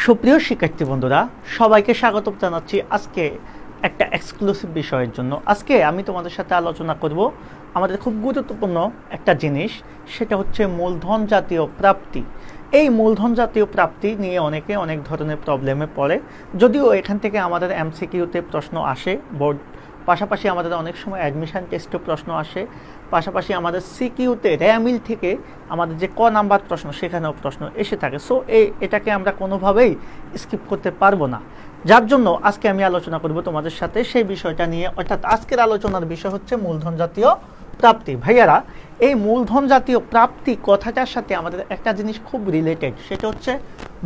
সুপ্রিয় শিক্ষার্থী বন্ধুরা, সবাইকে স্বাগত জানাচ্ছি আজকে একটা এক্সক্লুসিভ বিষয়ের জন্য। আজকে আমি তোমাদের সাথে আলোচনা করব আমাদের খুব গুরুত্বপূর্ণ একটা জিনিস, সেটা হচ্ছে মূলধন জাতীয় প্রাপ্তি। এই মূলধন জাতীয় প্রাপ্তি নিয়ে অনেকে অনেক ধরনের প্রবলেমে পড়ে, যদিও এখান থেকে আমাদের এমসিকিউতে প্রশ্ন আসে, বোর্ড পাশাপাশি আমাদের অনেক সময় অ্যাডমিশন টেস্টে প্রশ্ন আসে, পাশাপাশি আমাদের সিকিউতে র্যামিল থেকে আমাদের যে ক নাম্বার প্রশ্ন সেখানেও প্রশ্ন এসে থাকে। সো এটাকে আমরা কোনোভাবেই স্কিপ করতে পারবো না, যার জন্য আজকে আমি আলোচনা করব তোমাদের সাথে সেই বিষয়টা নিয়ে। অর্থাৎ আজকের আলোচনার বিষয় হচ্ছে মূলধন জাতীয় প্রাপ্তি। ভাইয়ারা, এই মূলধন জাতীয় প্রাপ্তি কথাটার সাথে আমাদের একটা জিনিস খুব রিলেটেড, সেটা হচ্ছে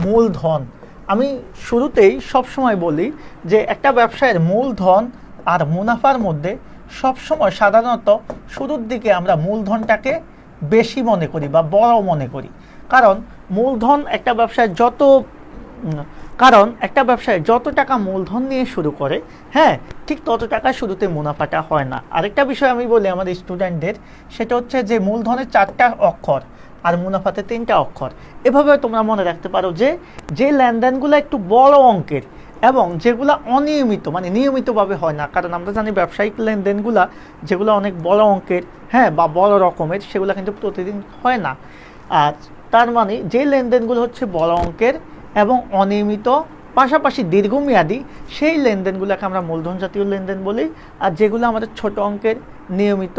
মূলধন। আমি শুরুতেই সবসময় বলি যে একটা ব্যবসায়ের মূলধন আর মুনাফার মধ্যে সবসময় সাধারণত শুরুর দিকে আমরা মূলধনটাকে বেশি মনে করি বা বড় মনে করি, কারণ মূলধন একটা ব্যবসায় যত টাকা মূলধন নিয়ে শুরু করে, হ্যাঁ, ঠিক তত টাকা শুরুতে মুনাফাটা হয় না। আরেকটা বিষয় আমি বলি আমাদের স্টুডেন্টদের, সেটা হচ্ছে যে মূলধনের 4টা অক্ষর আর মুনাফাতে 3টা অক্ষর। এভাবে তোমরা মনে রাখতে পারো যে লেনদেনগুলো একটু বড় অঙ্কের এবং যেগুলো অনিয়মিত, মানে নিয়মিতভাবে হয় না, কারণ আমরা জানি ব্যবসায়িক লেনদেনগুলা যেগুলো অনেক বড় অঙ্কের, হ্যাঁ, বা বড় রকমের, সেগুলো কিন্তু প্রতিদিন হয় না। আর তার মানে যে লেনদেনগুলো হচ্ছে বড় অঙ্কের এবং অনিয়মিত, পাশাপাশি দীর্ঘমেয়াদী, সেই লেনদেনগুলোকে আমরা মূলধন জাতীয় লেনদেন বলি। আর যেগুলো আমাদের ছোট অঙ্কের, নিয়মিত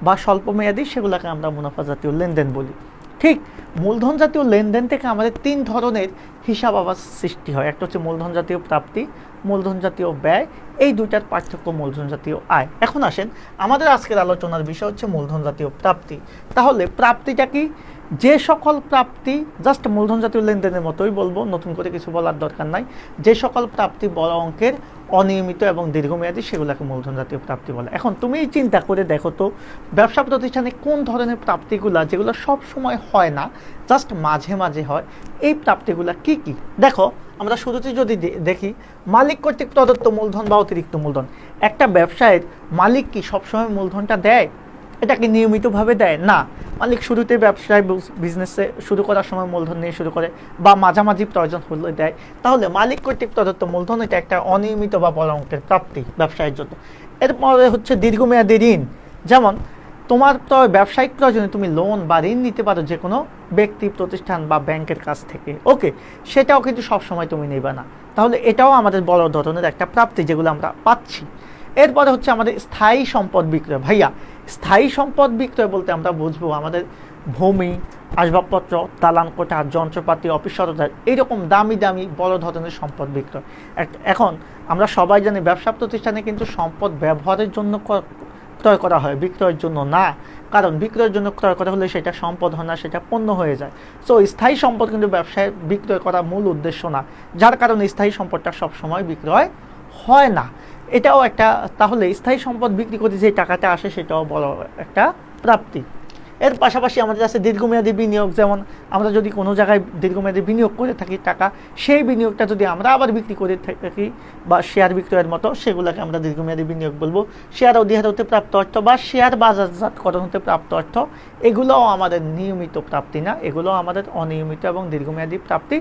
বা স্বল্পমেয়াদী, সেগুলোকে আমরা মুনাফা জাতীয় লেনদেন বলি। ঠিক মূলধন জাতীয় লেনদেন থেকে আমাদের 3 ধরনের হিসাব আবার সৃষ্টি হয়। একটা হচ্ছে মূলধন জাতীয় প্রাপ্তি, মূলধন জাতীয় ব্যয়, এই দুইটার পার্থক্য মূলধন জাতীয় আয়। এখন আসেন, আমাদের আজকের আলোচনার বিষয় হচ্ছে মূলধন জাতীয় প্রাপ্তি। তাহলে প্রাপ্তিটা কি? যে সকল প্রাপ্তি, জাস্ট মূলধন জাতীয় লেনদেনের মতোই বলবো, নতুন করে কিছু বলার দরকার নাই। যে সকল প্রাপ্তি বড় অঙ্কের, অনিয়মিত এবং দীর্ঘমেয়াদী, সেগুলোকে মূলধন জাতীয় প্রাপ্তি বলে। এখন তুমি চিন্তা করে দেখো তো, ব্যবসা প্রতিষ্ঠানে কোন ধরনের প্রাপ্তিগুলা যেগুলো সব সময় হয় না, জাস্ট মাঝে মাঝে হয়, এই প্রাপ্তিগুলা কি কি? দেখো, আমরা শুরুতে যদি দেখি মালিক কর্তৃক প্রদত্ত মূলধন বা অতিরিক্ত মূলধন। একটা ব্যবসায়ের মালিক কি সবসময় মূলধনটা দেয়? এটাকে নিয়মিতভাবে দেয় না। মালিক শুরুতে ব্যবসায় বিজনেসে শুরু করার সময় মূলধন নিয়ে শুরু করে, বা মাঝামাঝি প্রয়োজন হলে দেয়। তাহলে মালিক কর্তৃক প্রদত্ত মূলধন এটা একটা অনিয়মিত বা বড় অঙ্কের প্রাপ্তি ব্যবসায়ের জন্য। এরপরে হচ্ছে দীর্ঘমেয়াদী ঋণ। যেমন তোমার ব্যবসায়িক প্রয়োজনে তুমি লোন বা ঋণ নিতে পারো যে কোনো ব্যক্তি, প্রতিষ্ঠান বা ব্যাংকের কাছ থেকে, ওকে, সেটাও কিন্তু সবসময় তুমি নেবে না। তাহলে এটাও আমাদের বড় ধরনের একটা প্রাপ্তি, যেগুলো আমরা পাচ্ছি। এরপরে হচ্ছে আমাদের স্থায়ী সম্পদ বিক্রয়। ভাইয়া, স্থায়ী সম্পদ বিক্রয় বলতে আমরা বুঝবো আমাদের ভূমি, আসবাবপত্র, দালান কোঠা, যন্ত্রপাতি, অফিস সরঞ্জাম, এইরকম দামি দামি বড় ধরনের সম্পদ বিক্রয়। এখন আমরা সবাই জানি ব্যবসা প্রতিষ্ঠানে কিন্তু সম্পদ ব্যবহারের জন্য ক্রয় করা হয়, বিক্রয়ের জন্য না। কারণ বিক্রয়ের জন্য ক্রয় করা হলে সেটা সম্পদ হয় না, সেটা পণ্য হয়ে যায়। সো স্থায়ী সম্পদ কিন্তু ব্যবসায় বিক্রয় করা মূল উদ্দেশ্য না, যার কারণে স্থায়ী সম্পদটা সবসময় বিক্রয় হয় না। এটাও একটা, তাহলে স্থায়ী সম্পদ বিক্রি করে যে টাকাটা আসে সেটাও বড় একটা প্রাপ্তি। এর পাশাপাশি আমাদের আছে দীর্ঘমেয়াদী বিনিয়োগ। যেমন আমরা যদি কোনো জায়গায় দীর্ঘমেয়াদী বিনিয়োগ করে থাকি টাকা, সেই বিনিয়োগটা যদি আমরা আবার বিক্রি করে থাকি, বা শেয়ার বিক্রয়ের মতো, সেগুলোকে আমরা দীর্ঘমেয়াদী বিনিয়োগ বলবো। শেয়ার অধিহার হতে প্রাপ্ত অর্থ বা শেয়ার বাজারজাতকরণ হতে প্রাপ্ত অর্থ, এগুলোও আমাদের নিয়মিত প্রাপ্তি না, এগুলো আমাদের অনিয়মিত এবং দীর্ঘমেয়াদী প্রাপ্তি।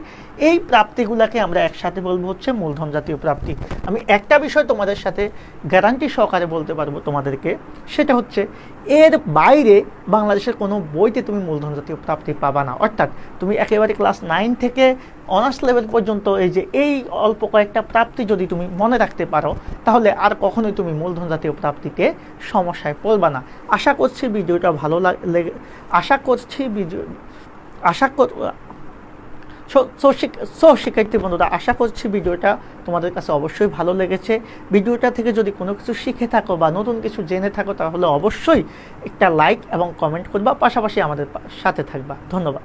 এই প্রাপ্তিগুলোকে আমরা একসাথে বলবো হচ্ছে মূলধন জাতীয় প্রাপ্তি। আমি একটা বিষয় তোমাদের সাথে গ্যারান্টি সহকারে বলতে পারবো তোমাদেরকে, সেটা হচ্ছে এর বাইরে বাংলাদেশের কোনো বইতে তুমি মূলধন জাতীয় প্রাপ্তি পাবা না। অর্থাৎ তুমি একেবারে ক্লাস 9 থেকে অনার্স লেভেল পর্যন্ত এই অল্প কয়েকটা প্রাপ্তি যদি তুমি মনে রাখতে পারো, তাহলে আর কখনোই তুমি মূলধন জাতীয় প্রাপ্তিতে সমস্যায় পড়বা না। আশা করছি ভিডিওটা ভালো লাগে, শিক্ষার্থী বন্ধুরা, আশা করছি ভিডিওটা তোমাদের কাছে অবশ্যই ভালো লেগেছে। ভিডিওটা থেকে যদি কোনো কিছু শিখে থাকো বা নতুন কিছু জেনে থাকো, তাহলে অবশ্যই একটা লাইক এবং কমেন্ট করবা, পাশাপাশি আমাদের সাথে থাকবা। ধন্যবাদ।